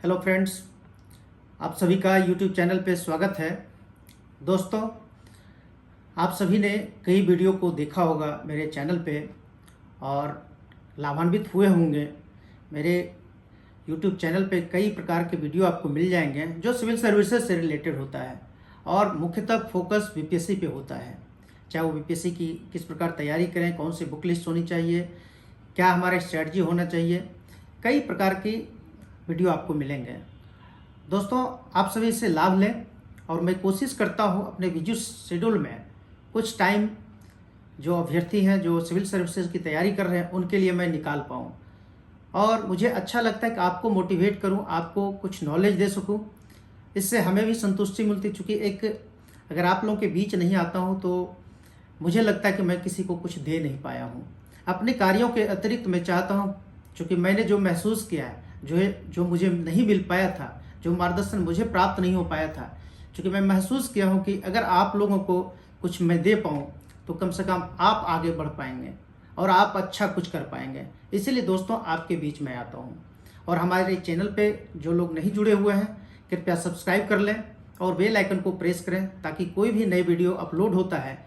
Hello friends, आप सभी का यूट्यूब चैनल पे स्वागत है। दोस्तों, आप सभी ने कई वीडियो को देखा होगा मेरे चैनल पे और लाभान्वित हुए होंगे। मेरे यूट्यूब चैनल पे कई प्रकार के वीडियो आपको मिल जाएंगे जो सिविल सर्विसेज से रिलेटेड होता है और मुख्यतः फोकस बीपीएससी पे होता है। चाहे वो बीपीएससी की किस प्रकार तैयारी करें, कौन सी बुक लिस्ट होनी चाहिए, क्या हमारा स्ट्रेटजी होना चाहिए, कई प्रकार की वीडियो आपको मिलेंगे। दोस्तों, आप सभी इससे लाभ लें और मैं कोशिश करता हूं अपने बिजी शेड्यूल में कुछ टाइम जो अभ्यर्थी हैं, जो सिविल सर्विसेज की तैयारी कर रहे हैं, उनके लिए मैं निकाल पाऊं और मुझे अच्छा लगता है कि आपको मोटिवेट करूं, आपको कुछ नॉलेज दे सकूं। इससे हमें भी संतुष्टि मिलती, चूँकि एक अगर आप लोगों के बीच नहीं आता हूं तो मुझे लगता है कि मैं किसी को कुछ दे नहीं पाया हूं। अपने कार्यों के अतिरिक्त मैं चाहता हूं, चूँकि मैंने जो महसूस किया है, जो मुझे नहीं मिल पाया था, जो मार्गदर्शन मुझे प्राप्त नहीं हो पाया था, चूँकि मैं महसूस किया हूँ कि अगर आप लोगों को कुछ मैं दे पाऊँ तो कम से कम आप आगे बढ़ पाएंगे और आप अच्छा कुछ कर पाएंगे। इसीलिए दोस्तों, आपके बीच में आता हूँ। और हमारे चैनल पे जो लोग नहीं जुड़े हुए हैं, कृपया सब्सक्राइब कर लें और बेल आइकन को प्रेस करें ताकि कोई भी नई वीडियो अपलोड होता है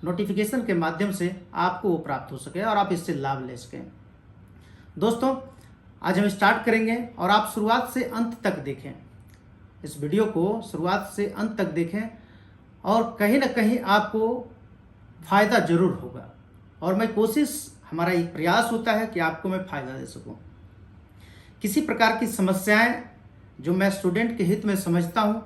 नोटिफिकेशन के माध्यम से आपको वो प्राप्त हो सके और आप इससे लाभ ले सकें। दोस्तों, आज हम स्टार्ट करेंगे और आप शुरुआत से अंत तक देखें। इस वीडियो को शुरुआत से अंत तक देखें और कहीं ना कहीं आपको फ़ायदा ज़रूर होगा। और मैं हमारा एक प्रयास होता है कि आपको मैं फ़ायदा दे सकूं। किसी प्रकार की समस्याएं जो मैं स्टूडेंट के हित में समझता हूं,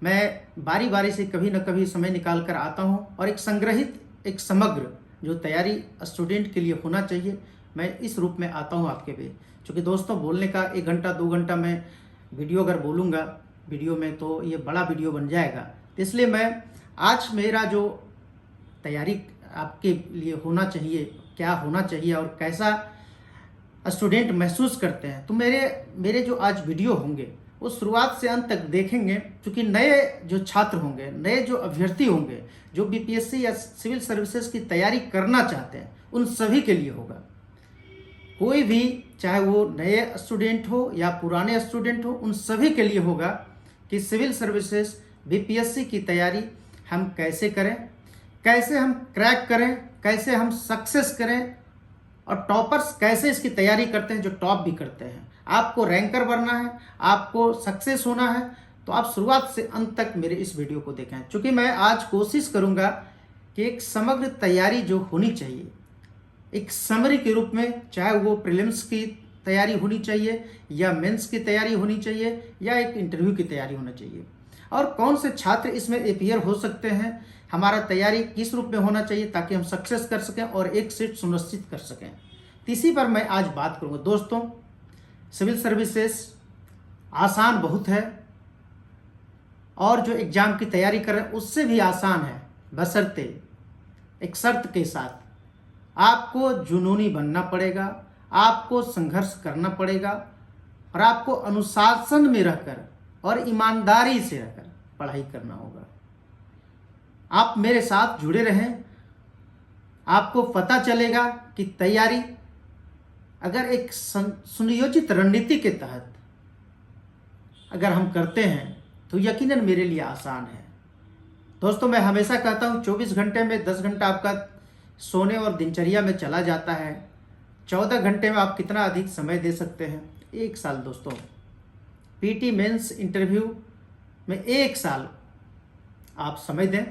मैं बारी बारी से कभी न कभी समय निकाल कर आता हूं और एक संग्रहित, एक समग्र जो तैयारी स्टूडेंट के लिए होना चाहिए, मैं इस रूप में आता हूं आपके बीच। क्योंकि दोस्तों, बोलने का 1 घंटा 2 घंटा मैं वीडियो अगर बोलूँगा वीडियो में तो ये बड़ा वीडियो बन जाएगा। तो इसलिए मैं आज मेरा जो तैयारी आपके लिए होना चाहिए, क्या होना चाहिए और कैसा स्टूडेंट महसूस करते हैं, तो मेरे जो आज वीडियो होंगे वो शुरुआत से अंत तक देखेंगे। क्योंकि नए जो छात्र होंगे, नए जो अभ्यर्थी होंगे, जो बीपीएससी या सिविल सर्विसेज की तैयारी करना चाहते हैं, उन सभी के लिए होगा। कोई भी, चाहे वो नए स्टूडेंट हो या पुराने स्टूडेंट हो, उन सभी के लिए होगा कि सिविल सर्विसेज बीपीएससी की तैयारी हम कैसे करें, कैसे हम क्रैक करें, कैसे हम सक्सेस करें और टॉपर्स कैसे इसकी तैयारी करते हैं, जो टॉप भी करते हैं। आपको रैंकर बनना है, आपको सक्सेस होना है, तो आप शुरुआत से अंत तक मेरे इस वीडियो को देखें। चूँकि मैं आज कोशिश करूँगा कि एक समग्र तैयारी जो होनी चाहिए, एक समरी के रूप में, चाहे वो प्रीलिम्स की तैयारी होनी चाहिए या मेंस की तैयारी होनी चाहिए या एक इंटरव्यू की तैयारी होना चाहिए, और कौन से छात्र इसमें अपीयर हो सकते हैं, हमारा तैयारी किस रूप में होना चाहिए ताकि हम सक्सेस कर सकें और एक सीट सुनिश्चित कर सकें। इसी पर मैं आज बात करूंगा। दोस्तों, सिविल सर्विसेज आसान बहुत है और जो एग्ज़ाम की तैयारी कर रहे हैं उससे भी आसान है, बशर्ते एक शर्त के साथ आपको जुनूनी बनना पड़ेगा, आपको संघर्ष करना पड़ेगा और आपको अनुशासन में रहकर और ईमानदारी से रहकर पढ़ाई करना होगा। आप मेरे साथ जुड़े रहें, आपको पता चलेगा कि तैयारी अगर एक सुनियोजित रणनीति के तहत अगर हम करते हैं तो यकीनन मेरे लिए आसान है। दोस्तों, मैं हमेशा कहता हूँ 24 घंटे में 10 घंटा आपका सोने और दिनचर्या में चला जाता है। 14 घंटे में आप कितना अधिक समय दे सकते हैं? 1 साल दोस्तों, पीटी मेंस इंटरव्यू में 1 साल आप समय दें,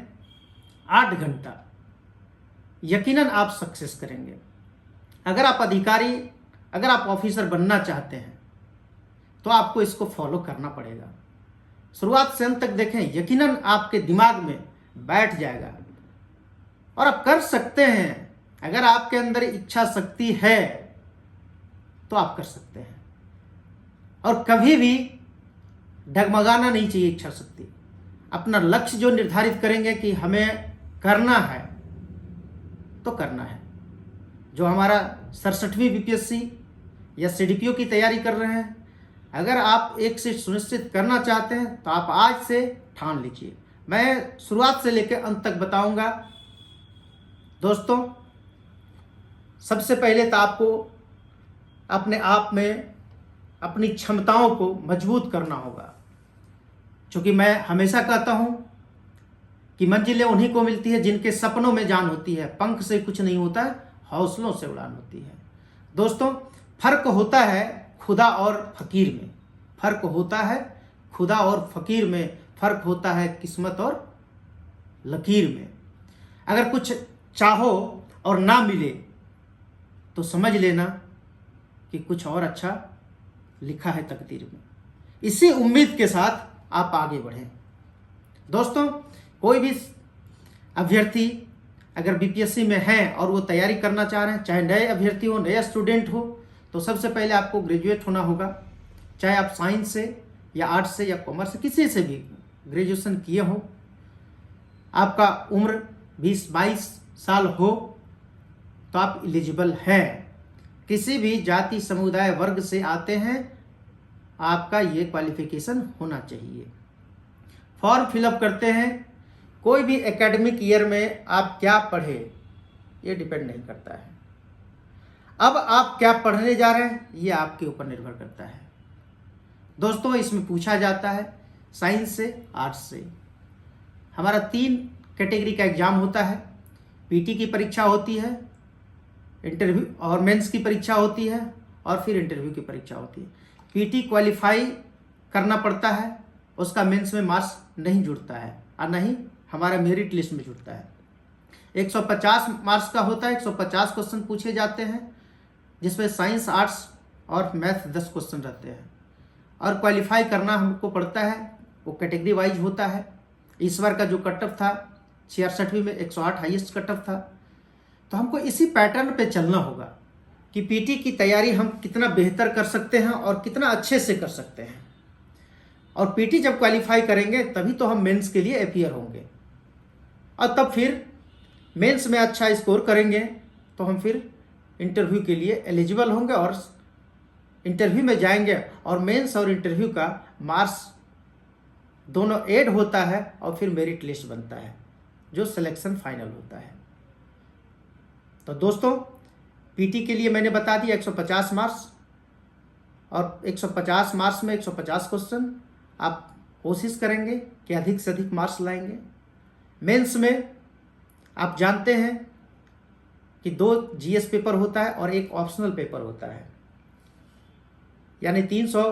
8 घंटा, यकीनन आप सक्सेस करेंगे। अगर आप अधिकारी, अगर आप ऑफिसर बनना चाहते हैं तो आपको इसको फॉलो करना पड़ेगा। शुरुआत से अंत तक देखें, यकीनन आपके दिमाग में बैठ जाएगा और आप कर सकते हैं। अगर आपके अंदर इच्छा शक्ति है तो आप कर सकते हैं और कभी भी डगमगाना नहीं चाहिए। इच्छा शक्ति, अपना लक्ष्य जो निर्धारित करेंगे कि हमें करना है तो करना है। जो हमारा 67वीं बीपीएससी या सीडीपीओ की तैयारी कर रहे हैं, अगर आप एक सीट सुनिश्चित करना चाहते हैं तो आप आज से ठान लीजिए। मैं शुरुआत से लेकर अंत तक बताऊंगा। दोस्तों, सबसे पहले तो आपको अपने आप में अपनी क्षमताओं को मजबूत करना होगा। क्योंकि मैं हमेशा कहता हूं कि मंजिलें उन्हीं को मिलती है जिनके सपनों में जान होती है। पंख से कुछ नहीं होता है, हौसलों से उड़ान होती है। दोस्तों, फर्क होता है खुदा और फकीर में, फर्क होता है खुदा और फकीर में, फर्क होता है किस्मत और लकीर में। अगर कुछ चाहो और ना मिले तो समझ लेना कि कुछ और अच्छा लिखा है तकदीर में। इसी उम्मीद के साथ आप आगे बढ़ें। दोस्तों, कोई भी अभ्यर्थी अगर बीपीएससी में है और वो तैयारी करना चाह रहे हैं, चाहे नए अभ्यर्थी हो, नया स्टूडेंट हो, तो सबसे पहले आपको ग्रेजुएट होना होगा। चाहे आप साइंस से या आर्ट्स से या कॉमर्स से, किसी से भी ग्रेजुएशन किए हो, आपका उम्र 20-22 साल हो तो आप एलिजिबल हैं। किसी भी जाति समुदाय वर्ग से आते हैं, आपका ये क्वालिफिकेशन होना चाहिए। फॉर्म फिलअप करते हैं, कोई भी एकेडमिक ईयर में आप क्या पढ़े ये डिपेंड नहीं करता है। अब आप क्या पढ़ने जा रहे हैं ये आपके ऊपर निर्भर करता है। दोस्तों, इसमें पूछा जाता है साइंस से, आर्ट्स से। हमारा 3 कैटेगरी का एग्जाम होता है। पीटी की परीक्षा होती है, इंटरव्यू और मेंस की परीक्षा होती है, और फिर इंटरव्यू की परीक्षा होती है। पीटी क्वालिफाई करना पड़ता है, उसका मेंस में मार्क्स नहीं जुड़ता है और नहीं हमारा मेरिट लिस्ट में जुड़ता है। 150 मार्क्स का होता है, 150 क्वेश्चन पूछे जाते हैं, जिसमें साइंस, आर्ट्स और मैथ 10 क्वेश्चन रहते हैं। और क्वालिफाई करना हमको पड़ता है, वो कैटेगरी वाइज होता है। इस बार का जो कटअप था 66वीं में 108 हाईएस्ट कटअप था। तो हमको इसी पैटर्न पे चलना होगा कि पीटी की तैयारी हम कितना बेहतर कर सकते हैं और कितना अच्छे से कर सकते हैं। और पीटी जब क्वालिफाई करेंगे तभी तो हम मेंस के लिए अपीयर होंगे, और तब फिर मेंस में अच्छा स्कोर करेंगे तो हम फिर इंटरव्यू के लिए एलिजिबल होंगे और इंटरव्यू में जाएंगे। और मेंस और इंटरव्यू का मार्क्स दोनों ऐड होता है और फिर मेरिट लिस्ट बनता है, जो सिलेक्शन फाइनल होता है। तो दोस्तों, पीटी के लिए मैंने बता दिया 150 मार्क्स, और 150 मार्क्स में 150 क्वेश्चन आप कोशिश करेंगे कि अधिक से अधिक मार्क्स लाएंगे। मेंस में आप जानते हैं कि 2 जीएस पेपर होता है और एक ऑप्शनल पेपर होता है, यानी 300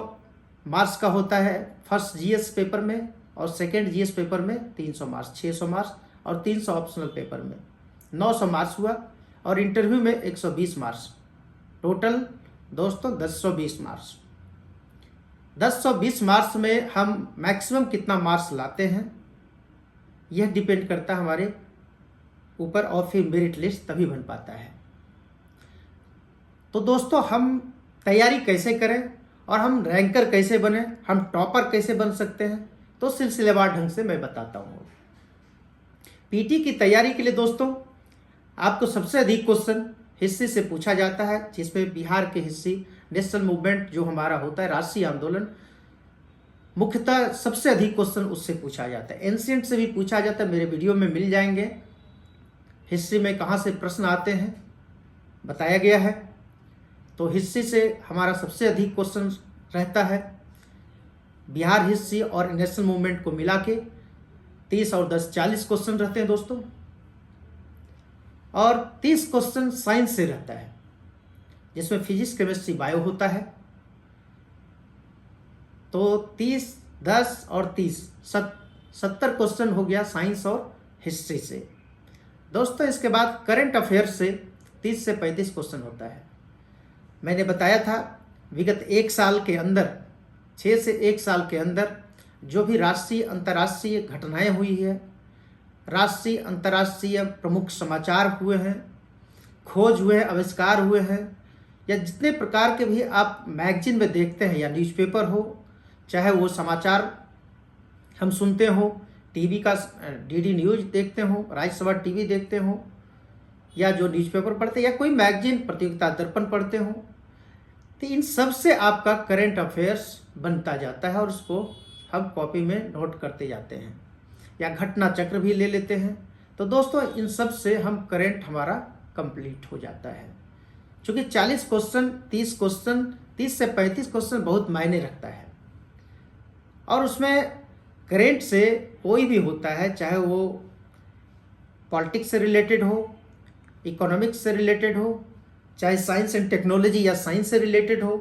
मार्क्स का होता है फर्स्ट जीएस पेपर में, और सेकेंड जीएस पेपर में 300 मार्क्स, 600 मार्क्स, और 300 ऑप्शनल पेपर में 900 मार्क्स हुआ, और इंटरव्यू में 120 मार्क्स। टोटल दोस्तों 1020 मार्क्स। 1020 मार्क्स में हम मैक्सिमम कितना मार्क्स लाते हैं यह डिपेंड करता है हमारे ऊपर, और फिर मेरिट लिस्ट तभी बन पाता है। तो दोस्तों, हम तैयारी कैसे करें और हम रैंकर कैसे बने, हम टॉपर कैसे बन सकते हैं, तो सिलसिलेवार ढंग से मैं बताता हूँ। पीटी की तैयारी के लिए दोस्तों आपको सबसे अधिक क्वेश्चन हिस्ट्री से पूछा जाता है, जिसमें बिहार के हिस्ट्री, नेशनल मूवमेंट जो हमारा होता है, राष्ट्रीय आंदोलन, मुख्यतः सबसे अधिक क्वेश्चन उससे पूछा जाता है। एंशिएंट से भी पूछा जाता है, मेरे वीडियो में मिल जाएंगे। हिस्ट्री में कहाँ से प्रश्न आते हैं बताया गया है। तो हिस्ट्री से हमारा सबसे अधिक क्वेश्चन रहता है। बिहार हिस्ट्री और नेशनल मूवमेंट को मिला के 30 और 10 40 क्वेश्चन रहते हैं दोस्तों, और 30 क्वेश्चन साइंस से रहता है, जिसमें फिजिक्स, केमिस्ट्री, बायो होता है। तो 30, 10 और 30 70 क्वेश्चन हो गया साइंस और हिस्ट्री से। दोस्तों, इसके बाद करंट अफेयर्स से 30 से 35 क्वेश्चन होता है। मैंने बताया था विगत 1 साल के अंदर, 6 से 1 साल के अंदर जो भी राष्ट्रीय अंतर्राष्ट्रीय घटनाएं हुई है, राष्ट्रीय अंतर्राष्ट्रीय प्रमुख समाचार हुए हैं, खोज हुए हैं, आविष्कार हुए हैं, या जितने प्रकार के भी आप मैगजीन में देखते हैं या न्यूज़पेपर हो, चाहे वो समाचार हम सुनते हो, टीवी का डीडी न्यूज़ देखते हो, राज्यसभा टीवी देखते हो, या जो न्यूज़पेपर पढ़ते या कोई मैगजीन प्रतियोगिता दर्पण पढ़ते हो, तो इन सब से आपका करंट अफेयर्स बनता जाता है और उसको हम कॉपी में नोट करते जाते हैं, या घटना चक्र भी ले लेते हैं। तो दोस्तों, इन सब से हम करंट हमारा कंप्लीट हो जाता है। चूँकि 40 क्वेश्चन, 30 क्वेश्चन 30 से 35 क्वेश्चन बहुत मायने रखता है। और उसमें करेंट से कोई भी होता है, चाहे वो पॉलिटिक्स से रिलेटेड हो, इकोनॉमिक्स से रिलेटेड हो, चाहे साइंस एंड टेक्नोलॉजी या साइंस से रिलेटेड हो,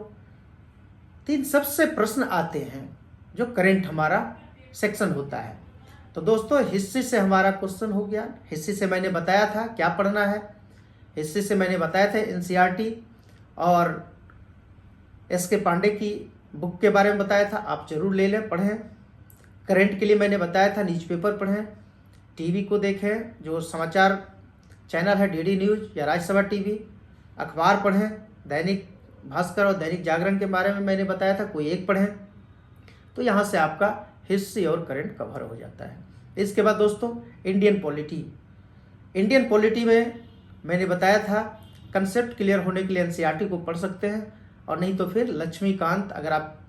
तो इन सबसे प्रश्न आते हैं जो करंट हमारा सेक्शन होता है। तो दोस्तों, हिस्ट्री से हमारा क्वेश्चन हो गया। हिस्ट्री से मैंने बताया था क्या पढ़ना है। हिस्ट्री से मैंने बताया था एनसीईआरटी और एस.के. पांडे की बुक के बारे में बताया था, आप जरूर ले लें, पढ़ें। करंट के लिए मैंने बताया था न्यूज़पेपर पढ़ें, टीवी को देखें, जो समाचार चैनल है डीडी न्यूज़ या राज्यसभा टीवी, अखबार पढ़ें, दैनिक भास्कर और दैनिक जागरण के बारे में मैंने बताया था, कोई एक पढ़ें। तो यहाँ से आपका हिस्ट्री और करंट कवर हो जाता है। इसके बाद दोस्तों, इंडियन पॉलिटी में मैंने बताया था कंसेप्ट क्लियर होने के लिए एनसीईआरटी को पढ़ सकते हैं, और नहीं तो फिर लक्ष्मीकांत, अगर आप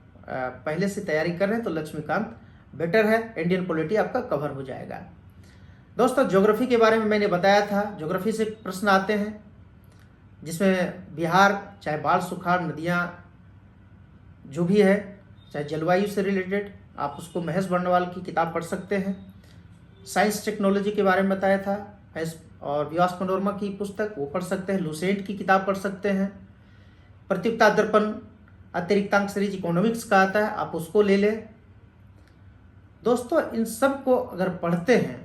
पहले से तैयारी कर रहे हैं तो लक्ष्मीकांत बेटर है, इंडियन पॉलिटी आपका कवर हो जाएगा। दोस्तों, ज्योग्राफी के बारे में मैंने बताया था, ज्योग्राफी से प्रश्न आते हैं जिसमें बिहार, चाहे बाढ़ सुखाड़, नदियाँ जो भी है, चाहे जलवायु से रिलेटेड, आप उसको महेश बर्णवाल की किताब पढ़ सकते हैं। साइंस टेक्नोलॉजी के बारे में बताया था, और व्यास मनोरमा की पुस्तक वो पढ़ सकते हैं, लुसेंट की किताब पढ़ सकते हैं। प्रत्युक्ता दर्पण अतिरिक्तांक सीरीज इकोनॉमिक्स का आता है, आप उसको ले लें। दोस्तों, इन सब को अगर पढ़ते हैं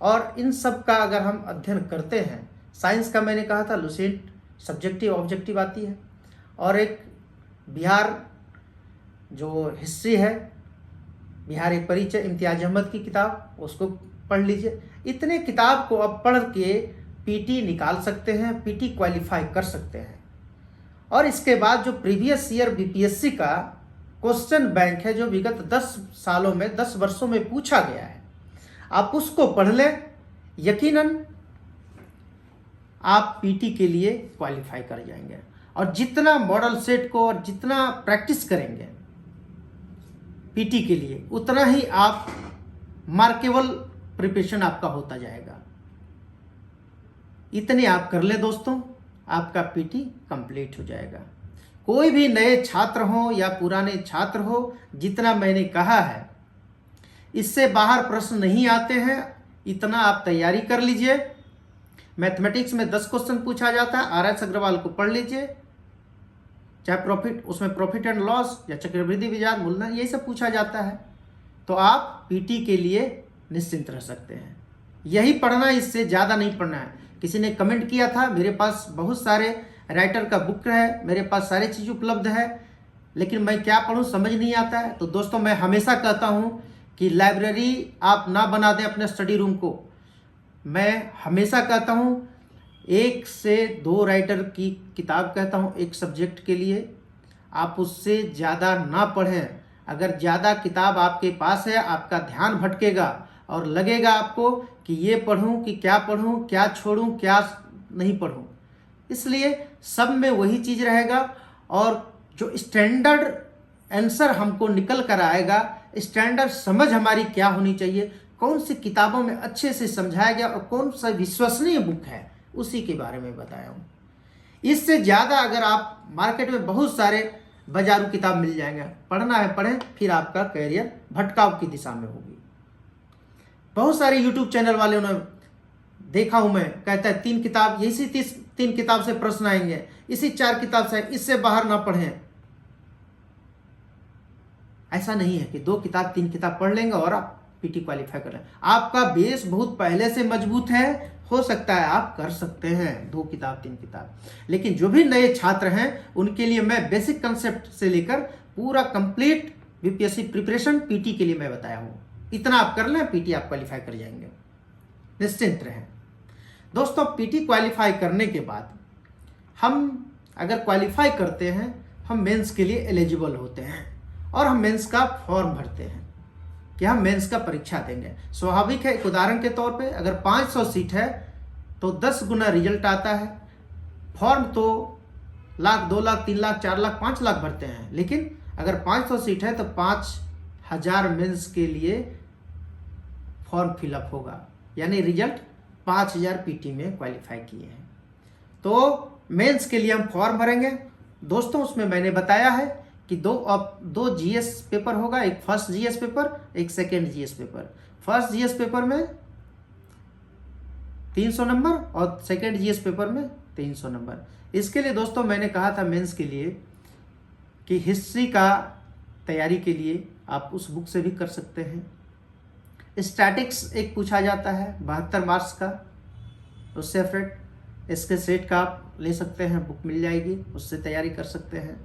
और इन सब का अगर हम अध्ययन करते हैं, साइंस का मैंने कहा था लुसेंट सब्जेक्टिव ऑब्जेक्टिव आती है, और एक बिहार जो हिस्ट्री है, बिहार एक परिचय, इम्तियाज अहमद की किताब, उसको पढ़ लीजिए। इतने किताब को आप पढ़ के पीटी निकाल सकते हैं, पीटी क्वालिफाई कर सकते हैं। और इसके बाद जो प्रीवियस ईयर बीपीएससी का क्वेश्चन बैंक है, जो विगत 10 सालों में, 10 वर्षों में पूछा गया है, आप उसको पढ़ लें, यकीनन आप पीटी के लिए क्वालिफाई कर जाएंगे। और जितना मॉडल सेट को और जितना प्रैक्टिस करेंगे पीटी के लिए, उतना ही आप मार्केबल प्रिपरेशन आपका होता जाएगा। इतने आप कर ले दोस्तों, आपका पीटी कंप्लीट हो जाएगा। कोई भी नए छात्र हो या पुराने छात्र हो, जितना मैंने कहा है इससे बाहर प्रश्न नहीं आते हैं, इतना आप तैयारी कर लीजिए। मैथमेटिक्स में 10 क्वेश्चन पूछा जाता है, आर.एस. अग्रवाल को पढ़ लीजिए, चाहे उसमें प्रॉफिट एंड लॉस या चक्रवृद्धि ब्याज मूलधन, यही सब पूछा जाता है। तो आप पीटी के लिए निश्चिंत रह सकते हैं। यही पढ़ना, इससे ज़्यादा नहीं पढ़ना है। किसी ने कमेंट किया था, मेरे पास बहुत सारे राइटर का बुक है, मेरे पास सारी चीज़ उपलब्ध है, लेकिन मैं क्या पढूं समझ नहीं आता है। तो दोस्तों, मैं हमेशा कहता हूं कि लाइब्रेरी आप ना बना दें अपने स्टडी रूम को। मैं हमेशा कहता हूं 1 से 2 राइटर की किताब कहता हूं एक सब्जेक्ट के लिए, आप उससे ज़्यादा ना पढ़ें। अगर ज़्यादा किताब आपके पास है, आपका ध्यान भटकेगा और लगेगा आपको कि ये पढूं कि क्या पढूं, क्या छोड़ूं, क्या नहीं पढूं। इसलिए सब में वही चीज़ रहेगा, और जो स्टैंडर्ड आंसर हमको निकल कर आएगा, स्टैंडर्ड समझ हमारी क्या होनी चाहिए, कौन सी किताबों में अच्छे से समझाया गया और कौन सा विश्वसनीय बुक है, उसी के बारे में बताया हूँ। इससे ज़्यादा अगर आप मार्केट में बहुत सारे बाजारू किताब मिल जाएंगे, पढ़ना है पढ़ें, फिर आपका करियर भटकाव की दिशा में होगी। बहुत सारे यूट्यूब चैनल वाले ने देखा हूँ मैं, कहता है 3 किताब, इसी 3 किताब से प्रश्न आएंगे, इसी 4 किताब से, इससे बाहर ना पढ़ें। ऐसा नहीं है कि 2 किताब 3 किताब पढ़ लेंगे और आप पीटी क्वालिफाई कर लें। आपका बेस बहुत पहले से मजबूत है, हो सकता है आप कर सकते हैं 2 किताब 3 किताब। लेकिन जो भी नए छात्र हैं उनके लिए मैं बेसिक कंसेप्ट से लेकर पूरा कंप्लीट बीपीएससी प्रिपरेशन पीटी के लिए मैं बताया हूँ। इतना आप कर लें, पीटी आप क्वालिफाई कर जाएंगे, निश्चिंत रहें। दोस्तों, पीटी क्वालिफाई करने के बाद हम अगर क्वालिफाई करते हैं, हम मेंस के लिए एलिजिबल होते हैं और हम मेंस का फॉर्म भरते हैं कि हम मेंस का परीक्षा देंगे। स्वाभाविक है, एक उदाहरण के तौर पे अगर 500 सीट है तो 10 गुना रिजल्ट आता है। फॉर्म तो लाख, 2 लाख, 3 लाख, 4 लाख, 5 लाख भरते हैं, लेकिन अगर 500 सीट है तो 5000 मेंस के लिए फॉर्म फिलअप होगा, यानी रिजल्ट 5000 पीटी में क्वालिफाई किए हैं। तो मेंस के लिए हम फॉर्म भरेंगे दोस्तों उसमें मैंने बताया है कि दो जीएस पेपर होगा, एक फर्स्ट जीएस पेपर, एक second GS paper. First GS paper में 300 नंबर और सेकेंड जीएस पेपर में 300 नंबर। इसके लिए दोस्तों मैंने कहा था मेंस के लिए कि हिस्ट्री का तैयारी के लिए आप उस बुक से भी कर सकते हैं। स्टैटिक्स एक पूछा जाता है 72 मार्क्स का, उससे सेपरेट इसके सेट का आप ले सकते हैं, बुक मिल जाएगी, उससे तैयारी कर सकते हैं।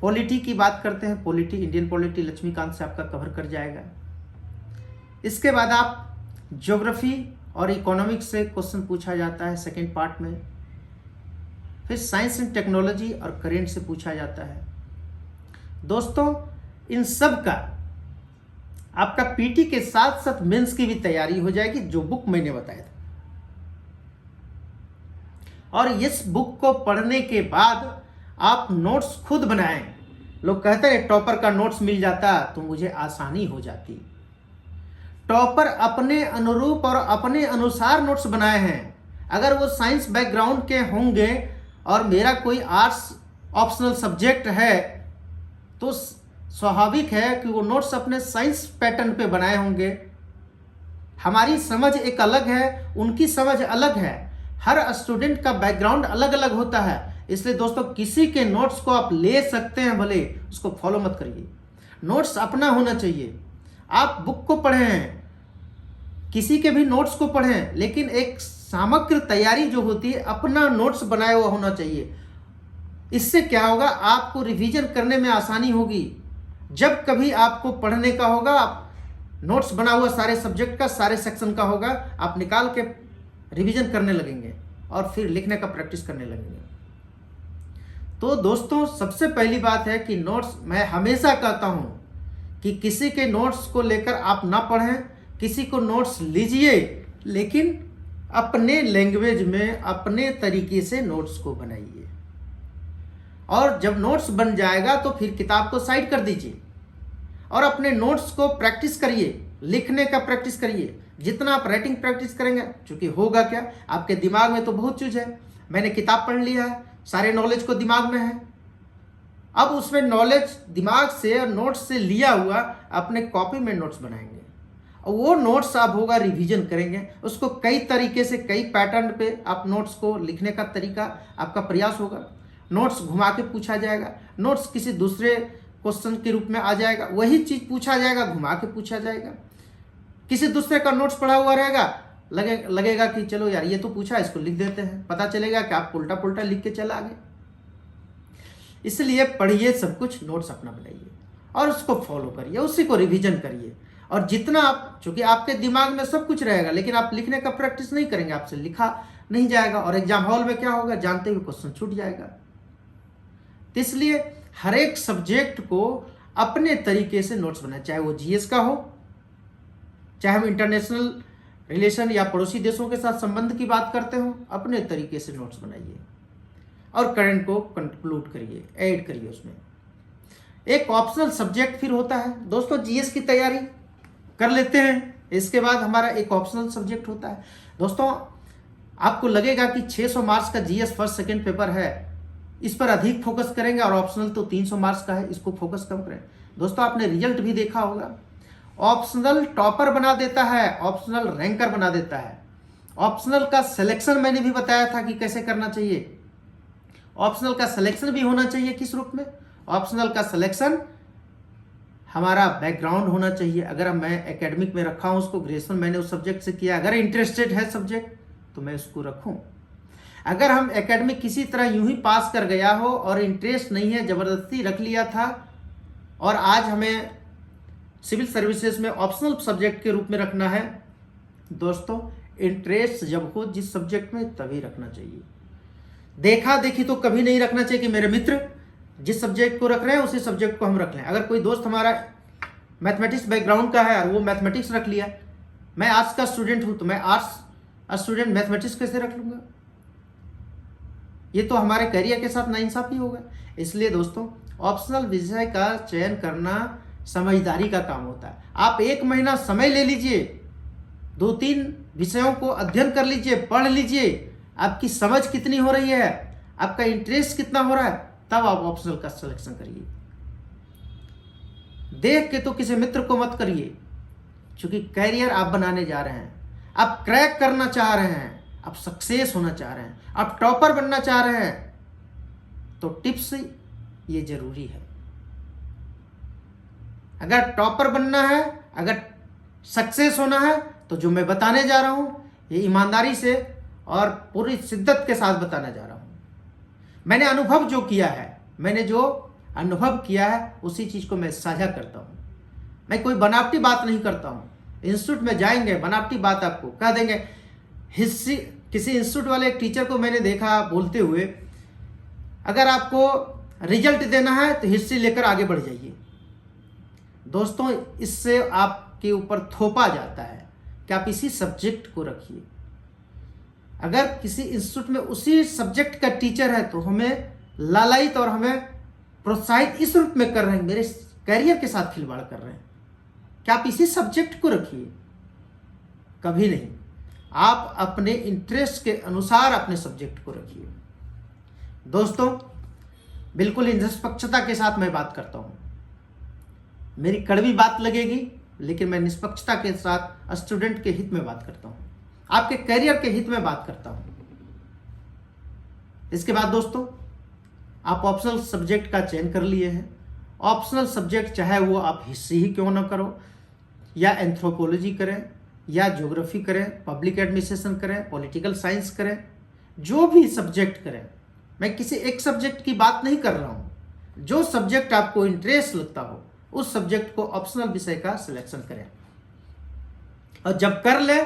पॉलिटी की बात करते हैं, पॉलिटी इंडियन पॉलिटी लक्ष्मीकांत से आपका कवर कर जाएगा। इसके बाद आप ज्योग्राफी और इकोनॉमिक्स से क्वेश्चन पूछा जाता है सेकेंड पार्ट में। फिर साइंस एंड टेक्नोलॉजी और करेंट से पूछा जाता है। दोस्तों इन सब का आपका पीटी के साथ साथ मेंस की भी तैयारी हो जाएगी, जो बुक मैंने बताया था। और इस बुक को पढ़ने के बाद आप नोट्स खुद बनाएं। लोग कहते हैं टॉपर का नोट्स मिल जाता तो मुझे आसानी हो जाती। टॉपर अपने अनुरूप और अपने अनुसार नोट्स बनाए हैं। अगर वो साइंस बैकग्राउंड के होंगे और मेरा कोई आर्ट्स ऑप्शनल सब्जेक्ट है तो स्वाभाविक है कि वो नोट्स अपने साइंस पैटर्न पे बनाए होंगे। हमारी समझ एक अलग है, उनकी समझ अलग है। हर स्टूडेंट का बैकग्राउंड अलग अलग होता है। इसलिए दोस्तों किसी के नोट्स को आप ले सकते हैं, भले उसको फॉलो मत करिए। नोट्स अपना होना चाहिए। आप बुक को पढ़ें, किसी के भी नोट्स को पढ़ें, लेकिन एक समग्र तैयारी जो होती है अपना नोट्स बनाया हुआ होना चाहिए। इससे क्या होगा, आपको रिवीजन करने में आसानी होगी। जब कभी आपको पढ़ने का होगा, आप नोट्स बना हुआ सारे सब्जेक्ट का, सारे सेक्शन का होगा, आप निकाल के रिवीजन करने लगेंगे और फिर लिखने का प्रैक्टिस करने लगेंगे। तो दोस्तों सबसे पहली बात है कि नोट्स, मैं हमेशा कहता हूं कि किसी के नोट्स को लेकर आप ना पढ़ें। किसी को नोट्स लीजिए, लेकिन अपने लैंग्वेज में अपने तरीके से नोट्स को बनाइए। और जब नोट्स बन जाएगा तो फिर किताब को साइड कर दीजिए और अपने नोट्स को प्रैक्टिस करिए, लिखने का प्रैक्टिस करिए। जितना आप राइटिंग प्रैक्टिस करेंगे, क्योंकि होगा क्या, आपके दिमाग में तो बहुत चीज़ है। मैंने किताब पढ़ लिया है, सारे नॉलेज को दिमाग में है। अब उसमें नॉलेज दिमाग से और नोट्स से लिया हुआ अपने कॉपी में नोट्स बनाएंगे और वो नोट्स आप होगा रिवीजन करेंगे। उसको कई तरीके से, कई पैटर्न पे आप नोट्स को लिखने का तरीका आपका प्रयास होगा। नोट्स घुमा के पूछा जाएगा, नोट्स किसी दूसरे क्वेश्चन के रूप में आ जाएगा, वही चीज़ पूछा जाएगा, घुमा के पूछा जाएगा। किसी दूसरे का नोट्स पढ़ा हुआ रहेगा, लगेगा कि चलो यार ये तो पूछा, इसको लिख देते हैं। पता चलेगा कि आप उल्टा पुल्टा लिख के चला गए। इसलिए पढ़िए सब कुछ, नोट्स अपना बनाइए और उसको फॉलो करिए, उसी को रिवीजन करिए। और जितना आप, चूंकि आपके दिमाग में सब कुछ रहेगा, लेकिन आप लिखने का प्रैक्टिस नहीं करेंगे, आपसे लिखा नहीं जाएगा और एग्जाम हॉल में क्या होगा, जानते हुए क्वेश्चन छूट जाएगा। तो इसलिए हर एक सब्जेक्ट को अपने तरीके से नोट्स बनाए, चाहे वो जीएस का हो, चाहे हम इंटरनेशनल रिलेशन या पड़ोसी देशों के साथ संबंध की बात करते हो, अपने तरीके से नोट्स बनाइए और करंट को कंक्लूड करिए, ऐड करिए उसमें। एक ऑप्शनल सब्जेक्ट फिर होता है दोस्तों, जीएस की तैयारी कर लेते हैं, इसके बाद हमारा एक ऑप्शनल सब्जेक्ट होता है। दोस्तों आपको लगेगा कि 600 मार्क्स का जीएस फर्स्ट सेकंड पेपर है, इस पर अधिक फोकस करेंगे, और ऑप्शनल तो 300 मार्क्स का है, इसको फोकस कम करें। दोस्तों आपने रिजल्ट भी देखा होगा, ऑप्शनल टॉपर बना देता है, ऑप्शनल रैंकर बना देता है। ऑप्शनल का सिलेक्शन मैंने भी बताया था कि कैसे करना चाहिए। ऑप्शनल का सिलेक्शन भी होना चाहिए किस रूप में, ऑप्शनल का सिलेक्शन हमारा बैकग्राउंड होना चाहिए। अगर मैं एकेडमिक में रखा हूँ उसको, ग्रेजुएशन मैंने उस सब्जेक्ट से किया, अगर इंटरेस्टेड है सब्जेक्ट तो मैं उसको रखूँ। अगर हम एकेडमिक किसी तरह यूं ही पास कर गया हो और इंटरेस्ट नहीं है, ज़बरदस्ती रख लिया था, और आज हमें सिविल सर्विसेज में ऑप्शनल सब्जेक्ट के रूप में रखना है, दोस्तों इंटरेस्ट जब हो जिस सब्जेक्ट में तभी रखना चाहिए। देखा देखी तो कभी नहीं रखना चाहिए कि मेरे मित्र जिस सब्जेक्ट को रख रहे हैं उसी सब्जेक्ट को हम रख लें। अगर कोई दोस्त हमारा मैथमेटिक्स बैकग्राउंड का है और वो मैथमेटिक्स रख लिया, मैं आर्ट्स का स्टूडेंट हूँ तो मैं आर्ट्स स्टूडेंट मैथमेटिक्स कैसे रख लूँगा? ये तो हमारे करियर के साथ नाइंसाफी होगा। इसलिए दोस्तों ऑप्शनल विषय का चयन करना समझदारी का काम होता है। आप 1 महीना समय ले लीजिए, 2-3 विषयों को अध्ययन कर लीजिए, पढ़ लीजिए, आपकी समझ कितनी हो रही है, आपका इंटरेस्ट कितना हो रहा है, तब आप ऑप्शनल का सिलेक्शन करिए। देख के तो किसी मित्र को मत करिए, क्योंकि कैरियर आप बनाने जा रहे हैं, आप क्रैक करना चाह रहे हैं, आप सक्सेस होना चाह रहे हैं, आप टॉपर बनना चाह रहे हैं, तो टिप्स ये जरूरी है। अगर टॉपर बनना है, अगर सक्सेस होना है, तो जो मैं बताने जा रहा हूं ये ईमानदारी से और पूरी शिद्दत के साथ बताने जा रहा हूं। मैंने अनुभव जो किया है, मैंने जो अनुभव किया है उसी चीज को मैं साझा करता हूं। मैं कोई बनावटी बात नहीं करता हूं। इंस्टीट्यूट में जाएंगे, बनावटी बात आपको कह देंगे। हिस्ट्री, किसी इंस्टीट्यूट वाले एक टीचर को मैंने देखा बोलते हुए, अगर आपको रिजल्ट देना है तो हिस्ट्री लेकर आगे बढ़ जाइए। दोस्तों, इससे आपके ऊपर थोपा जाता है कि आप इसी सब्जेक्ट को रखिए। अगर किसी इंस्टीट्यूट में उसी सब्जेक्ट का टीचर है तो हमें लालायित और हमें प्रोत्साहित इस रूप में कर रहे हैं, मेरे करियर के साथ खिलवाड़ कर रहे हैं कि आप इसी सब्जेक्ट को रखिए। कभी नहीं, आप अपने इंटरेस्ट के अनुसार अपने सब्जेक्ट को रखिए। दोस्तों, बिल्कुल निष्पक्षता के साथ मैं बात करता हूं। मेरी कड़वी बात लगेगी, लेकिन मैं निष्पक्षता के साथ स्टूडेंट के हित में बात करता हूं, आपके करियर के हित में बात करता हूं। इसके बाद दोस्तों, आप ऑप्शनल सब्जेक्ट का चयन कर लिए हैं। ऑप्शनल सब्जेक्ट चाहे वो आप हिस्ट्री ही क्यों ना करो, या एंथ्रोपोलॉजी करें, या ज्योग्राफी करें, पब्लिक एडमिनिस्ट्रेशन करें, पॉलिटिकल साइंस करें, जो भी सब्जेक्ट करें। मैं किसी एक सब्जेक्ट की बात नहीं कर रहा हूं। जो सब्जेक्ट आपको इंटरेस्ट लगता हो उस सब्जेक्ट को ऑप्शनल विषय का सिलेक्शन करें, और जब कर ले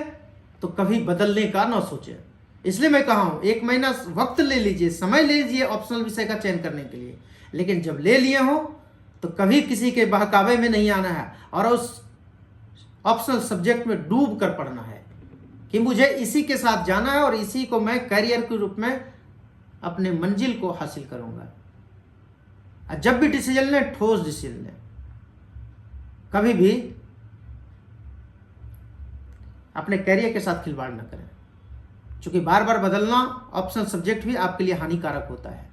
तो कभी बदलने का ना सोचें। इसलिए मैं कहा हूं 1 महीना वक्त ले लीजिए, समय ले लीजिए ऑप्शनल विषय का चयन करने के लिए, लेकिन जब ले लिए हो तो कभी किसी के बहकावे में नहीं आना है और उस ऑप्शनल सब्जेक्ट में डूब कर पढ़ना है कि मुझे इसी के साथ जाना है और इसी को मैं करियर के रूप में अपने मंजिल को हासिल करूंगा। जब भी डिसीजन लें, ठोस डिसीजन लें, कभी भी अपने करियर के साथ खिलवाड़ न करें, क्योंकि बार बार बदलना ऑप्शनल सब्जेक्ट भी आपके लिए हानिकारक होता है।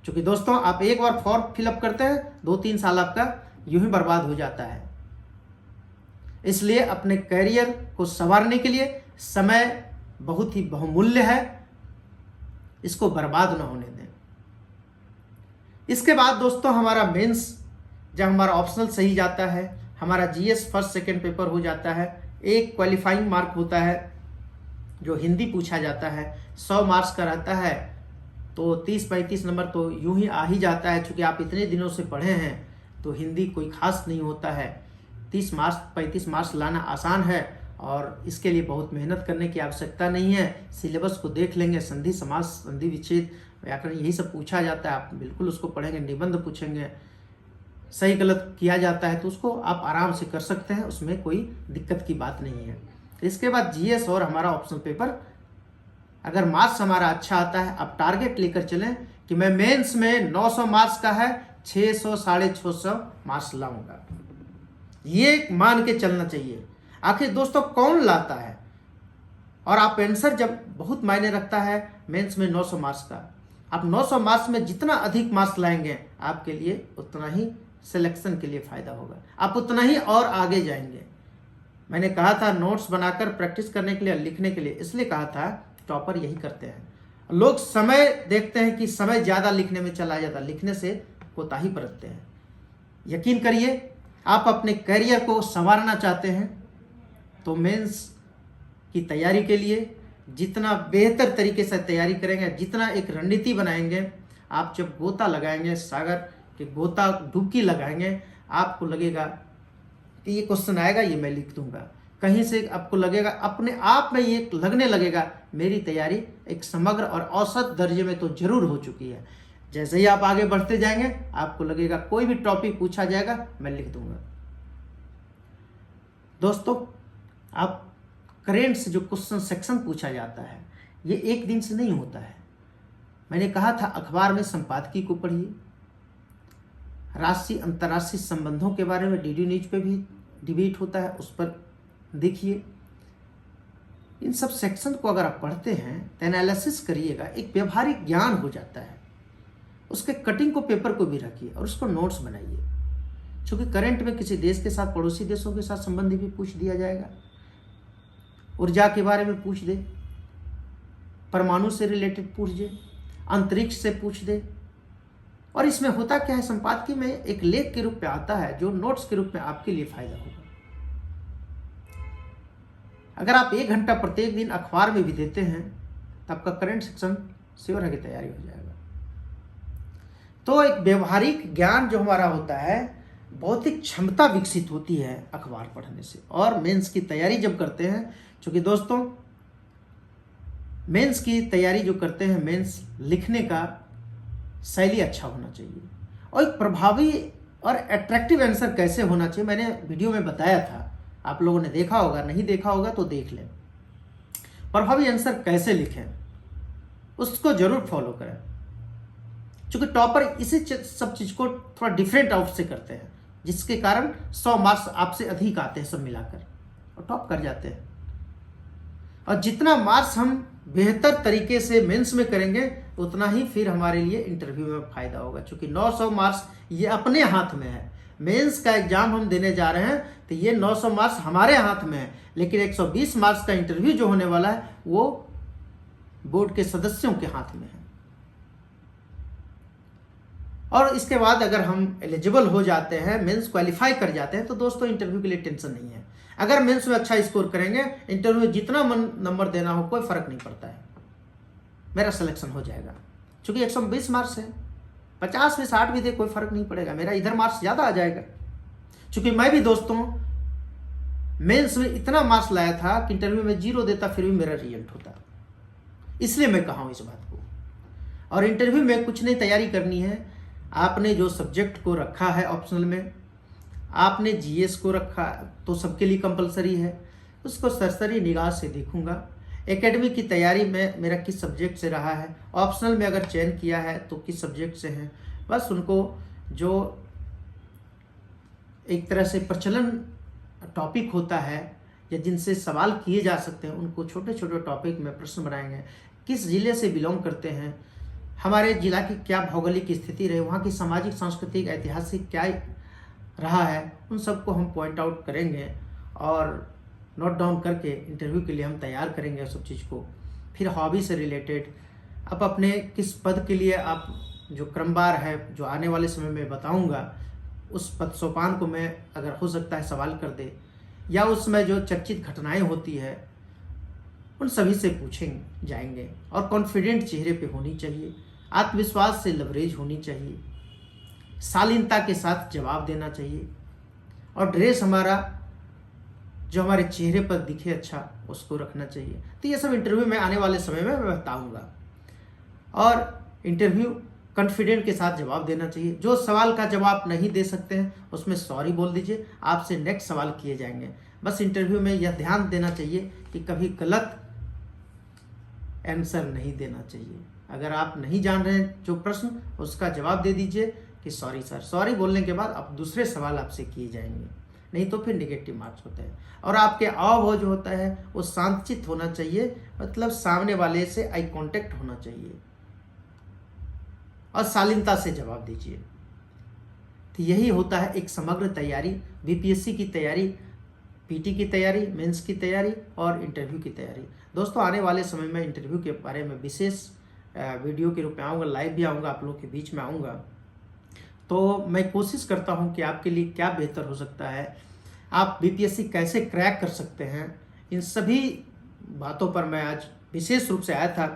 क्योंकि दोस्तों, आप एक बार फॉर्म फिलअप करते हैं, 2-3 साल आपका यूं ही बर्बाद हो जाता है। इसलिए अपने करियर को संवारने के लिए समय बहुत ही बहुमूल्य है, इसको बर्बाद ना होने दें। इसके बाद दोस्तों, हमारा मेंस, जब हमारा ऑप्शनल सही जाता है, हमारा जीएस फर्स्ट सेकंड पेपर हो जाता है, एक क्वालिफाइंग मार्क होता है जो हिंदी पूछा जाता है, 100 मार्क्स का रहता है, तो 30-35 नंबर तो यूं ही आ ही जाता है। चूँकि आप इतने दिनों से पढ़े हैं तो हिंदी कोई खास नहीं होता है। 30 मार्क्स 35 मार्क्स लाना आसान है और इसके लिए बहुत मेहनत करने की आवश्यकता नहीं है। सिलेबस को देख लेंगे, संधि समास, संधि विच्छेद, व्याकरण, यही सब पूछा जाता है, आप बिल्कुल उसको पढ़ेंगे। निबंध पूछेंगे, सही गलत किया जाता है तो उसको आप आराम से कर सकते हैं, उसमें कोई दिक्कत की बात नहीं है। इसके बाद जीएस और हमारा ऑप्शनल पेपर, अगर मार्क्स हमारा अच्छा आता है, आप टारगेट लेकर चलें कि मैं मेंस में 900 मार्क्स का है, 600 650 मार्क्स लाऊंगा। ये मान के चलना चाहिए। आखिर दोस्तों, कौन लाता है? और आप आंसर जब बहुत मायने रखता है मेंस में 900 मार्क्स का, आप 900 मार्क्स में जितना अधिक मार्क्स लाएंगे आपके लिए उतना ही सिलेक्शन के लिए फायदा होगा, आप उतना ही और आगे जाएंगे। मैंने कहा था नोट्स बनाकर प्रैक्टिस करने के लिए, लिखने के लिए, इसलिए कहा था टॉपर यही करते हैं। लोग समय देखते हैं कि समय ज़्यादा लिखने में चला जाता, लिखने से कोताही बरतते हैं। यकीन करिए, आप अपने करियर को संवारना चाहते हैं तो मेंस की तैयारी के लिए जितना बेहतर तरीके से तैयारी करेंगे, जितना एक रणनीति बनाएंगे, आप जब गोता लगाएंगे, सागर के गोता डुबकी लगाएंगे, आपको लगेगा कि ये क्वेश्चन आएगा, ये मैं लिख दूंगा। कहीं से आपको लगेगा, अपने आप में ये लगने लगेगा मेरी तैयारी एक समग्र और औसत दर्जे में तो जरूर हो चुकी है। जैसे ही आप आगे बढ़ते जाएंगे आपको लगेगा कोई भी टॉपिक पूछा जाएगा मैं लिख दूंगा। दोस्तों, आप करेंट से जो क्वेश्चन सेक्शन पूछा जाता है ये एक दिन से नहीं होता है। मैंने कहा था अखबार में संपादकीय को पढ़िए, राष्ट्रीय अंतर्राष्ट्रीय संबंधों के बारे में डीडी न्यूज पे भी डिबेट होता है, उस पर देखिए। इन सब सेक्शन को अगर आप पढ़ते हैं तो एनालिसिस करिएगा, एक व्यवहारिक ज्ञान हो जाता है। उसके कटिंग को पेपर को भी रखिए और उसको नोट्स बनाइए, क्योंकि करंट में किसी देश के साथ, पड़ोसी देशों के साथ संबंधी भी पूछ दिया जाएगा, ऊर्जा के बारे में पूछ दे, परमाणु से रिलेटेड पूछ दे, अंतरिक्ष से पूछ दे। और इसमें होता क्या है, संपादकीय में एक लेख के रूप में आता है जो नोट्स के रूप में आपके लिए फायदा होगा। अगर आप 1 घंटा प्रत्येक दिन अखबार में भी देते हैं तो आपका करंट सेक्शन श्योर है कि तैयारी हो जाएगा। तो एक व्यवहारिक ज्ञान जो हमारा होता है, बौद्धिक क्षमता विकसित होती है अखबार पढ़ने से। और मेंस की तैयारी जब करते हैं, क्योंकि दोस्तों मेंस की तैयारी जो करते हैं, मेंस लिखने का शैली अच्छा होना चाहिए और एक प्रभावी और अट्रैक्टिव आंसर कैसे होना चाहिए मैंने वीडियो में बताया था, आप लोगों ने देखा होगा, नहीं देखा होगा तो देख लें। प्रभावी आंसर कैसे लिखें उसको जरूर फॉलो करें, क्योंकि टॉपर इसी सब चीज़ को थोड़ा डिफरेंट आउट से करते हैं, जिसके कारण 100 मार्क्स आपसे अधिक आते हैं सब मिलाकर और टॉप कर जाते हैं। और जितना मार्क्स हम बेहतर तरीके से मेंस में करेंगे उतना ही फिर हमारे लिए इंटरव्यू में फ़ायदा होगा, क्योंकि 900 मार्क्स ये अपने हाथ में है। मेंस का एग्जाम हम देने जा रहे हैं तो ये 900 मार्क्स हमारे हाथ में है, लेकिन 120 मार्क्स का इंटरव्यू जो होने वाला है वो बोर्ड के सदस्यों के हाथ में है। और इसके बाद अगर हम एलिजिबल हो जाते हैं, मेंस क्वालिफाई कर जाते हैं, तो दोस्तों इंटरव्यू के लिए टेंशन नहीं है। अगर मेंस में अच्छा स्कोर करेंगे, इंटरव्यू में जितना नंबर देना हो कोई फर्क नहीं पड़ता है, मेरा सिलेक्शन हो जाएगा। क्योंकि 120 मार्क्स है, 50 में 60 भी दे कोई फर्क नहीं पड़ेगा, मेरा इधर मार्क्स ज़्यादा आ जाएगा। क्योंकि मैं भी दोस्तों मेंस में इतना मार्क्स लाया था कि इंटरव्यू में 0 देता फिर भी मेरा रिजल्ट होता, इसलिए मैं कहा हूँ इस बात को। और इंटरव्यू में कुछ नहीं तैयारी करनी है, आपने जो सब्जेक्ट को रखा है ऑप्शनल में, आपने जीएस को रखा तो सबके लिए कंपलसरी है, उसको सरसरी निगाह से देखूंगा। एकेडमिक की तैयारी में मेरा किस सब्जेक्ट से रहा है, ऑप्शनल में अगर चयन किया है तो किस सब्जेक्ट से है, बस उनको जो एक तरह से प्रचलन टॉपिक होता है या जिनसे सवाल किए जा सकते हैं, उनको छोटे छोटे टॉपिक में प्रश्न बनाएंगे। किस जिले से बिलोंग करते हैं, हमारे जिला की क्या भौगोलिक स्थिति रही, वहाँ की सामाजिक सांस्कृतिक ऐतिहासिक क्या रहा है, उन सबको हम पॉइंट आउट करेंगे और नोट डाउन करके इंटरव्यू के लिए हम तैयार करेंगे सब चीज़ को। फिर हॉबी से रिलेटेड आप अपने किस पद के लिए आप जो क्रमवार है जो आने वाले समय में बताऊंगा, उस पद सोपान को मैं अगर हो सकता है सवाल कर दे, या उसमें जो चर्चित घटनाएं होती है उन सभी से पूछेंगे जाएंगे। और कॉन्फिडेंट चेहरे पे होनी चाहिए, आत्मविश्वास से लवरेज होनी चाहिए, शालीनता के साथ जवाब देना चाहिए, और ड्रेस हमारा जो हमारे चेहरे पर दिखे अच्छा उसको रखना चाहिए। तो ये सब इंटरव्यू में आने वाले समय में मैं बताऊंगा। और इंटरव्यू कॉन्फिडेंट के साथ जवाब देना चाहिए। जो सवाल का जवाब नहीं दे सकते हैं उसमें सॉरी बोल दीजिए, आपसे नेक्स्ट सवाल किए जाएंगे। बस इंटरव्यू में यह ध्यान देना चाहिए कि कभी गलत आंसर नहीं देना चाहिए। अगर आप नहीं जान रहे हैं जो प्रश्न, उसका जवाब दे दीजिए कि सॉरी सर। सॉरी बोलने के बाद अब दूसरे सवाल आपसे किए जाएंगे, नहीं तो फिर नेगेटिव मार्क्स होते हैं। और आपके हाव जो होता है वो शांतचित्त होना चाहिए, मतलब सामने वाले से आई कांटेक्ट होना चाहिए और शालीनता से जवाब दीजिए। तो यही होता है एक समग्र तैयारी, बीपीएससी की तैयारी, पीटी की तैयारी, मेंस की तैयारी और इंटरव्यू की तैयारी। दोस्तों आने वाले समय में इंटरव्यू के बारे में विशेष वीडियो के रूप में आऊँगा, लाइव भी आऊँगा, आप लोग के बीच में आऊँगा। तो मैं कोशिश करता हूँ कि आपके लिए क्या बेहतर हो सकता है, आप बीपीएससी कैसे क्रैक कर सकते हैं, इन सभी बातों पर मैं आज विशेष रूप से आया था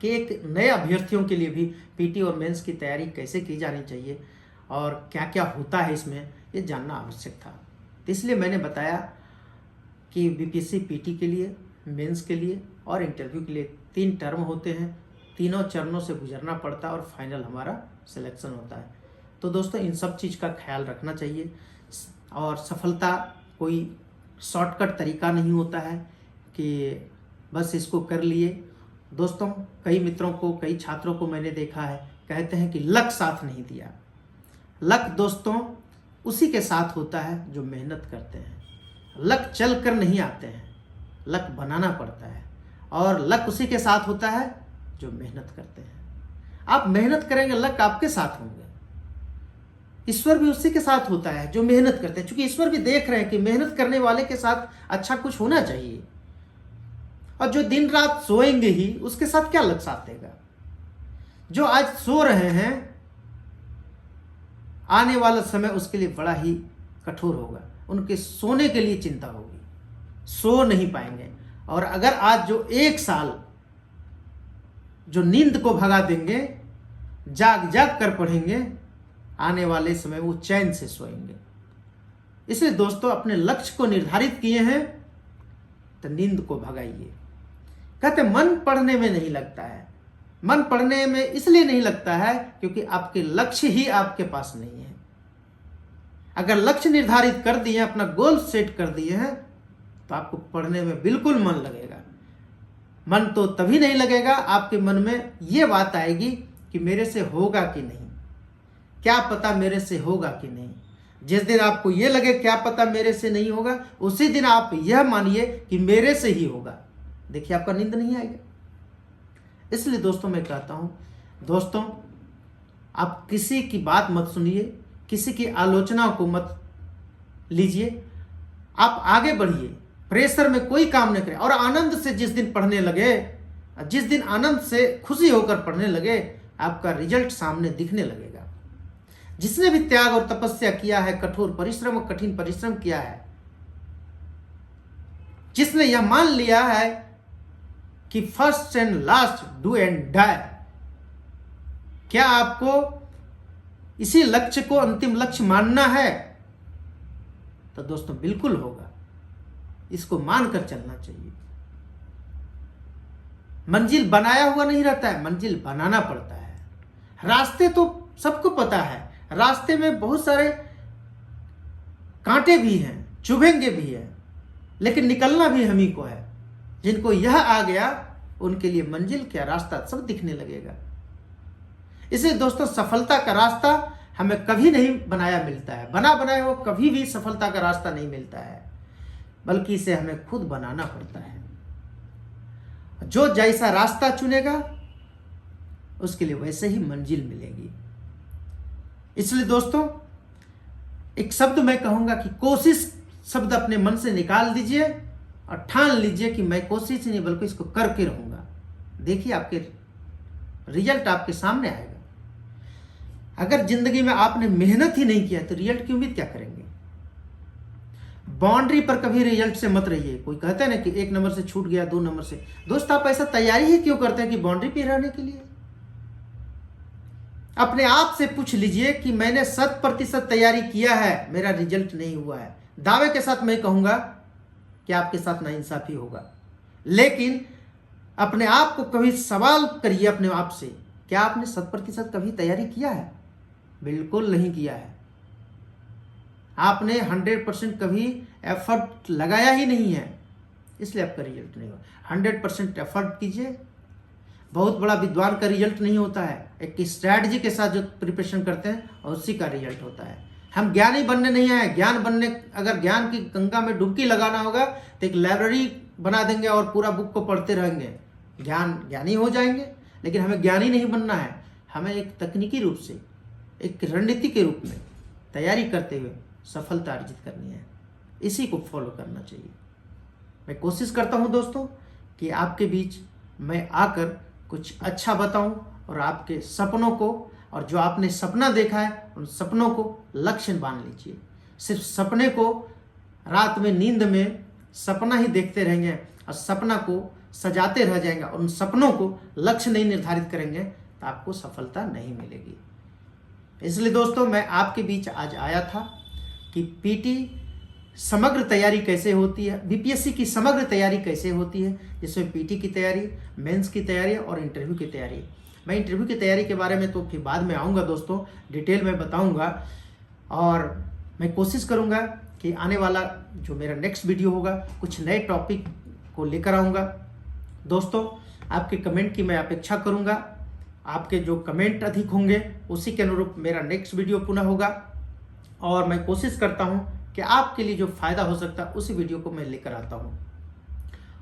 कि एक नए अभ्यर्थियों के लिए भी पीटी और मेंस की तैयारी कैसे की जानी चाहिए और क्या क्या होता है इसमें, ये जानना आवश्यक था। तो इसलिए मैंने बताया कि बीपीएससी पीटी के लिए, मेंस के लिए और इंटरव्यू के लिए 3 टर्म होते हैं, तीनों चरणों से गुजरना पड़ता है और फाइनल हमारा सिलेक्शन होता है। तो दोस्तों इन सब चीज़ का ख्याल रखना चाहिए। और सफलता कोई शॉर्टकट तरीका नहीं होता है कि बस इसको कर लिए। दोस्तों कई मित्रों को, कई छात्रों को मैंने देखा है, कहते हैं कि लक साथ नहीं दिया। लक दोस्तों उसी के साथ होता है जो मेहनत करते हैं। लक चल कर नहीं आते हैं, लक बनाना पड़ता है, और लक उसी के साथ होता है जो मेहनत करते हैं। आप मेहनत करेंगे, लक आपके साथ होंगे। ईश्वर भी उसी के साथ होता है जो मेहनत करते हैं, क्योंकि ईश्वर भी देख रहे हैं कि मेहनत करने वाले के साथ अच्छा कुछ होना चाहिए। और जो दिन रात सोएंगे ही, उसके साथ क्या लक साथ देगा? जो आज सो रहे हैं, आने वाला समय उसके लिए बड़ा ही कठोर होगा। उनके सोने के लिए चिंता होगी, सो नहीं पाएंगे। और अगर आज जो 1 साल जो नींद को भगा देंगे, जाग जाग कर पढ़ेंगे, आने वाले समय वो चैन से सोएंगे। इसलिए दोस्तों, अपने लक्ष्य को निर्धारित किए हैं तो नींद को भगाइए। कहते मन पढ़ने में नहीं लगता है। मन पढ़ने में इसलिए नहीं लगता है क्योंकि आपके लक्ष्य ही आपके पास नहीं है। अगर लक्ष्य निर्धारित कर दिए, अपना गोल सेट कर दिए हैं, तो आपको पढ़ने में बिल्कुल मन लगेगा। मन तो तभी नहीं लगेगा, आपके मन में ये बात आएगी कि मेरे से होगा कि नहीं, क्या पता मेरे से होगा कि नहीं। जिस दिन आपको ये लगे क्या पता मेरे से नहीं होगा, उसी दिन आप यह मानिए कि मेरे से ही होगा। देखिए, आपका नींद नहीं आएगा। इसलिए दोस्तों, मैं कहता हूं, दोस्तों, आप किसी की बात मत सुनिए, किसी की आलोचना को मत लीजिए। आप आगे बढ़िए, प्रेशर में कोई काम न करें। और आनंद से जिस दिन पढ़ने लगे, जिस दिन आनंद से खुशी होकर पढ़ने लगे, आपका रिजल्ट सामने दिखने लगेगा। जिसने भी त्याग और तपस्या किया है, कठोर परिश्रम और कठिन परिश्रम किया है, जिसने यह मान लिया है कि first and last do and die, क्या आपको इसी लक्ष्य को अंतिम लक्ष्य मानना है? तो दोस्तों, बिल्कुल होगा। इसको मानकर चलना चाहिए। मंजिल बनाया हुआ नहीं रहता है, मंजिल बनाना पड़ता है। रास्ते तो सबको पता है, रास्ते में बहुत सारे कांटे भी हैं, चुभेंगे भी हैं, लेकिन निकलना भी हम ही को है। जिनको यह आ गया, उनके लिए मंजिल क्या, रास्ता सब दिखने लगेगा। इसलिए दोस्तों, सफलता का रास्ता हमें कभी नहीं बनाया मिलता है। बना बनाया हो कभी भी सफलता का रास्ता नहीं मिलता है, बल्कि इसे हमें खुद बनाना पड़ता है। जो जैसा रास्ता चुनेगा, उसके लिए वैसे ही मंजिल मिलेगी। इसलिए दोस्तों, एक शब्द मैं कहूंगा कि कोशिश शब्द अपने मन से निकाल दीजिए और ठान लीजिए कि मैं कोशिश ही नहीं बल्कि इसको करके रहूंगा। देखिए, आपके रिजल्ट आपके सामने आएगा। अगर जिंदगी में आपने मेहनत ही नहीं किया तो रिजल्ट की उम्मीद क्या करेंगे? बाउंड्री पर कभी रिजल्ट से मत रहिए। कोई कहता है ना कि 1 नंबर से छूट गया, 2 नंबर से। दोस्त, आप ऐसा तैयारी ही क्यों करते हैं कि बाउंड्री पे रहने के लिए? अपने आप से पूछ लीजिए कि मैंने 100% तैयारी किया है, मेरा रिजल्ट नहीं हुआ है। दावे के साथ मैं कहूंगा कि आपके साथ नाइंसाफी होगा। लेकिन अपने आप को कभी सवाल करिए अपने आप से, क्या आपने 100% कभी तैयारी किया है? बिल्कुल नहीं किया है। आपने 100% कभी एफर्ट लगाया ही नहीं है, इसलिए आपका रिजल्ट नहीं हुआ। 100% एफर्ट कीजिए। बहुत बड़ा विद्वान का रिजल्ट नहीं होता है, एक स्ट्रैटेजी के साथ जो प्रिपरेशन करते हैं और उसी का रिजल्ट होता है। हम ज्ञानी बनने नहीं आए। ज्ञान बनने, अगर ज्ञान की गंगा में डुबकी लगाना होगा तो एक लाइब्रेरी बना देंगे और पूरा बुक को पढ़ते रहेंगे, ज्ञानी हो जाएंगे। लेकिन हमें ज्ञानी नहीं बनना है, हमें एक तकनीकी रूप से, एक रणनीति के रूप में तैयारी करते हुए सफलता अर्जित करनी है। इसी को फॉलो करना चाहिए। मैं कोशिश करता हूं दोस्तों कि आपके बीच मैं आकर कुछ अच्छा बताऊं और आपके सपनों को, और जो आपने सपना देखा है, उन सपनों को लक्ष्य मान लीजिए। सिर्फ सपने को रात में नींद में सपना ही देखते रहेंगे और सपना को सजाते रह जाएंगे और उन सपनों को लक्ष्य नहीं निर्धारित करेंगे तो आपको सफलता नहीं मिलेगी। इसलिए दोस्तों, मैं आपके बीच आज आया था कि पीटी समग्र तैयारी कैसे होती है, बीपीएससी की समग्र तैयारी कैसे होती है, जिसमें पीटी की तैयारी, मेंस की तैयारी और इंटरव्यू की तैयारी। मैं इंटरव्यू की तैयारी के बारे में तो फिर बाद में आऊँगा दोस्तों, डिटेल में बताऊँगा। और मैं कोशिश करूँगा कि आने वाला जो मेरा नेक्स्ट वीडियो होगा, कुछ नए टॉपिक को लेकर आऊँगा। दोस्तों, आपके कमेंट की मैं अपेक्षा करूँगा। आपके जो कमेंट अधिक होंगे उसी के अनुरूप मेरा नेक्स्ट वीडियो पुनः होगा। और मैं कोशिश करता हूँ कि आपके लिए जो फ़ायदा हो सकता है उसी वीडियो को मैं लेकर आता हूँ।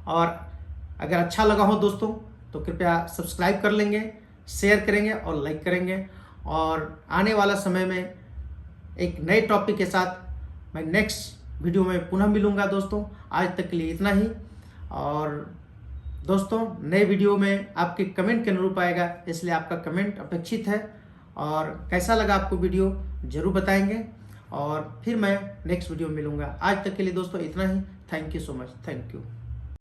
और अगर अच्छा लगा हो दोस्तों तो कृपया सब्सक्राइब कर लेंगे, शेयर करेंगे और लाइक करेंगे। और आने वाला समय में एक नए टॉपिक के साथ मैं नेक्स्ट वीडियो में पुनः मिलूँगा दोस्तों। आज तक के लिए इतना ही। और दोस्तों नए वीडियो में आपके कमेंट के अनुरूप आएगा, इसलिए आपका कमेंट अपेक्षित है। और कैसा लगा आपको वीडियो ज़रूर बताएंगे और फिर मैं नेक्स्ट वीडियो में मिलूँगा। आज तक के लिए दोस्तों इतना ही। Thank you so much. Thank you.